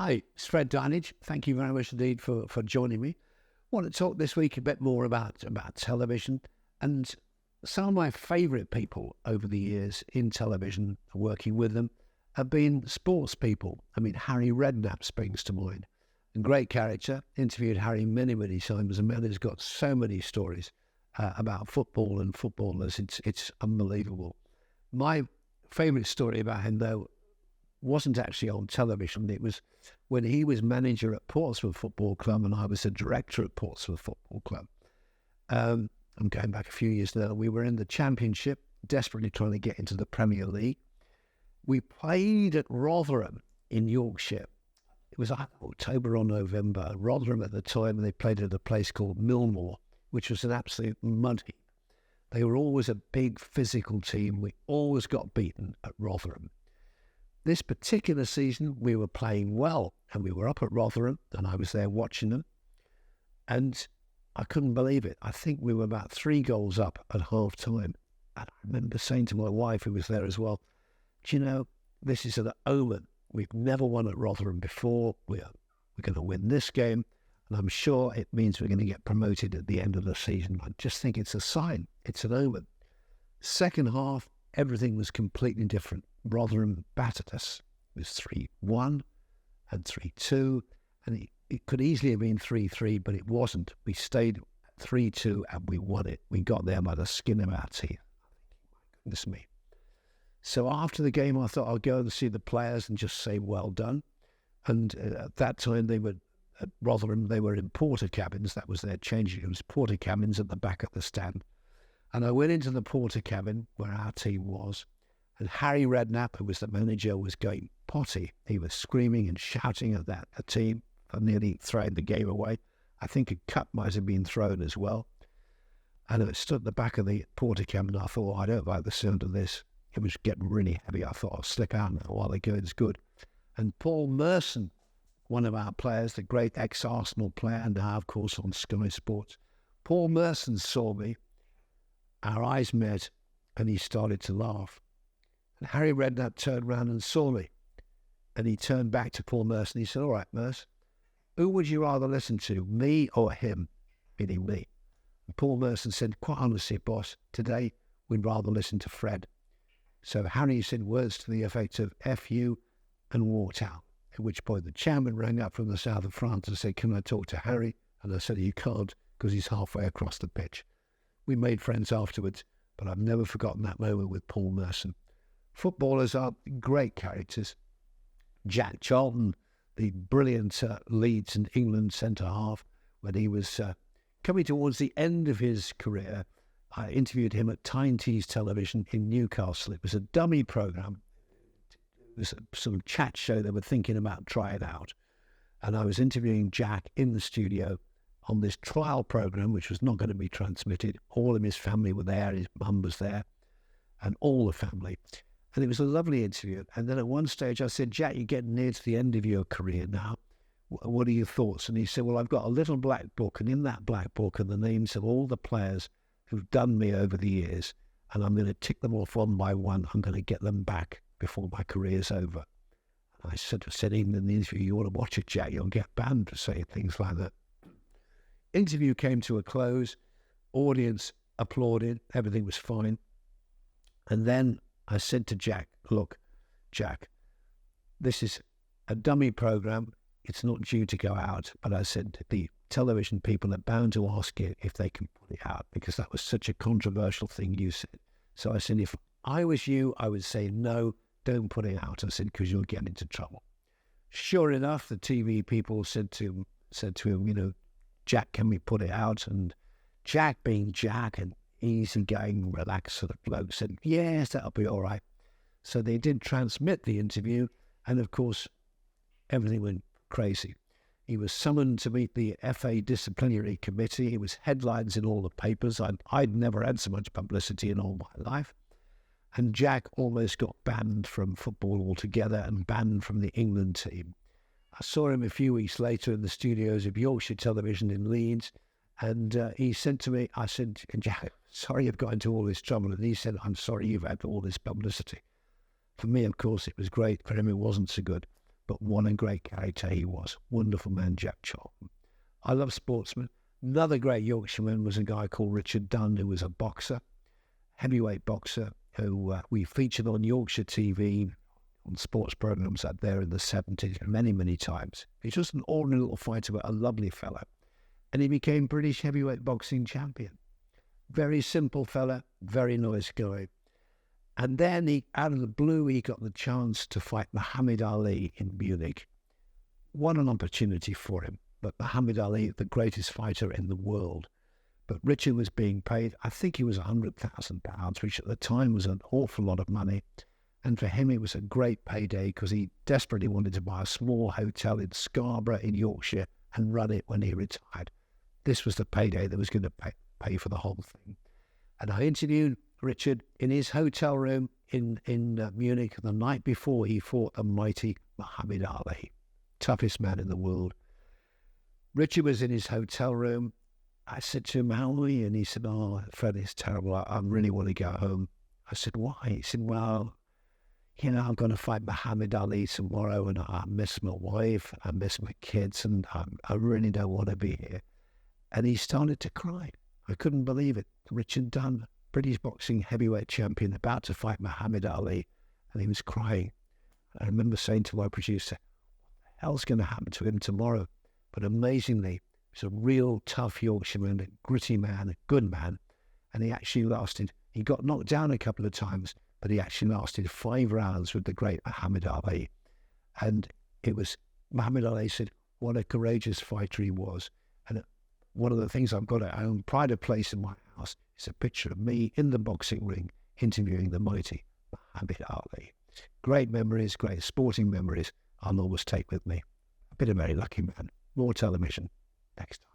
Hi, it's Fred Dinenage. Thank you very much indeed for joining me. I want to talk this week a bit more about television and some of my favourite people over the years in television, working with them, have been sports people. I mean, Harry Redknapp springs to mind. A great character. Interviewed Harry many, many times. A man who's got so many stories about football and footballers. It's unbelievable. My favourite story about him, though, wasn't actually on television. It was when he was manager at Portsmouth Football Club and I was a director at Portsmouth Football Club. I'm going back a few years now. We were in the Championship, desperately trying to get into the Premier League. We played at Rotherham in Yorkshire. It was October or November. Rotherham at the time, they played at a place called Millmoor, which was an absolute mud heap. They were always a big physical team. We always got beaten at Rotherham. This particular season, we were playing well, and we were up at Rotherham, and I was there watching them, and I couldn't believe it. I think we were about 3 goals up at half-time, and I remember saying to my wife, who was there as well, do you know, this is an omen. We've never won at Rotherham before. We're going to win this game, and I'm sure it means we're going to get promoted at the end of the season. I just think it's a sign. It's an omen. Second half, everything was completely different. Rotherham battered us. It was 3-1 and 3-2, and it could easily have been 3-3, but it wasn't. We stayed at 3-2 and we won it. We got there by the skin of our teeth. My goodness me. So after the game, I thought I'll go and see the players and just say, well done. And at that time, they were at Rotherham, they were in porter cabins. That was their changing rooms, porter cabins at the back of the stand. And I went into the porter cabin where our team was, and Harry Redknapp, who was the manager, was going potty. He was screaming and shouting at the team for nearly throwing the game away. I think a cup might have been thrown as well. And I stood at the back of the porter cabin, and I thought, I don't like the sound of this. It was getting really heavy. I thought, I'll slip out now while the going's good. And Paul Merson, one of our players, the great ex-Arsenal player, and now, of course, on Sky Sports, Paul Merson saw me. Our eyes met, and he started to laugh. And Harry Redknapp turned round and saw me. And he turned back to Paul Merson. He said, all right, Merce, who would you rather listen to, me or him? Meaning me. And Paul Merson said, quite honestly, boss, today we'd rather listen to Fred. So Harry said words to the effect of F you and walked out. At which point the chairman rang up from the south of France and said, can I talk to Harry? And I said, you can't, because he's halfway across the pitch. We made friends afterwards, but I've never forgotten that moment with Paul Merson. Footballers are great characters. Jack Charlton, the brilliant Leeds and England centre-half, when he was coming towards the end of his career, I interviewed him at Tyne Tees Television in Newcastle. It was a dummy programme. It was a sort of chat show they were thinking about trying out. And I was interviewing Jack in the studio on this trial programme, which was not going to be transmitted. All of his family were there. His mum was there, and all the family. And it was a lovely interview. And then at one stage I said, Jack, you're getting near to the end of your career now. What are your thoughts? And he said, well, I've got a little black book, and in that black book are the names of all the players who've done me over the years, and I'm going to tick them off one by one. I'm going to get them back before my career's over. And I said even in the interview, you want to watch it, Jack, you'll get banned for saying things like that. Interview came to a close. Audience applauded. Everything was fine. And then I said to Jack, look, Jack, this is a dummy programme. It's not due to go out. But I said, the television people are bound to ask you if they can put it out, because that was such a controversial thing you said. So I said, if I was you, I would say, no, don't put it out. I said, because you'll get into trouble. Sure enough, the TV people said to him, you know, Jack, can we put it out? And Jack, being Jack and easygoing, relaxed sort of bloke, said, yes, that'll be all right. So they did transmit the interview, and of course, everything went crazy. He was summoned to meet the FA disciplinary committee. It was headlines in all the papers. I'd never had so much publicity in all my life. And Jack almost got banned from football altogether and banned from the England team. I saw him a few weeks later in the studios of Yorkshire Television in Leeds, and he said to me, I said, Jack, sorry you've got into all this trouble. And he said, I'm sorry you've had all this publicity. For me, of course, it was great. For him, it wasn't so good. but what a great character he was. Wonderful man, Jack Charlton. I love sportsmen. Another great Yorkshireman was a guy called Richard Dunn, who was a boxer, heavyweight boxer, who we featured on Yorkshire TV, on sports programmes out there in the 70s many, many times. He's just an ordinary little fighter, but a lovely fella. And he became British heavyweight boxing champion. Very simple fella, very nice guy. And then out of the blue, he got the chance to fight Muhammad Ali in Munich. What an opportunity for him. But Muhammad Ali, the greatest fighter in the world. But Richard was being paid, I think he was £100,000, which at the time was an awful lot of money. And for him, it was a great payday because he desperately wanted to buy a small hotel in Scarborough in Yorkshire and run it when he retired. This was the payday that was going to pay for the whole thing. And I interviewed Richard in his hotel room in Munich the night before he fought the mighty Muhammad Ali, toughest man in the world. Richard was in his hotel room. I said to him, "How are you?" And he said, "Oh, Fred, it's terrible. I really want to go home." I said, "Why?" He said, "Well, I'm going to fight Muhammad Ali tomorrow, and I miss my wife, I miss my kids, and I really don't want to be here." And he started to cry. I couldn't believe it. Richard Dunn, British boxing heavyweight champion, about to fight Muhammad Ali, and he was crying. I remember saying to my producer, "What the hell's going to happen to him tomorrow?" But amazingly, he was a real tough Yorkshireman, a gritty man, a good man, and he actually lasted. He got knocked down a couple of times, but he actually lasted 5 rounds with the great Muhammad Ali. And it was, Muhammad Ali said, what a courageous fighter he was. And one of the things I've got at home, pride of place in my house, is a picture of me in the boxing ring interviewing the mighty Muhammad Ali. Great memories, great sporting memories I'll always take with me. A bit of very lucky man. More television next time.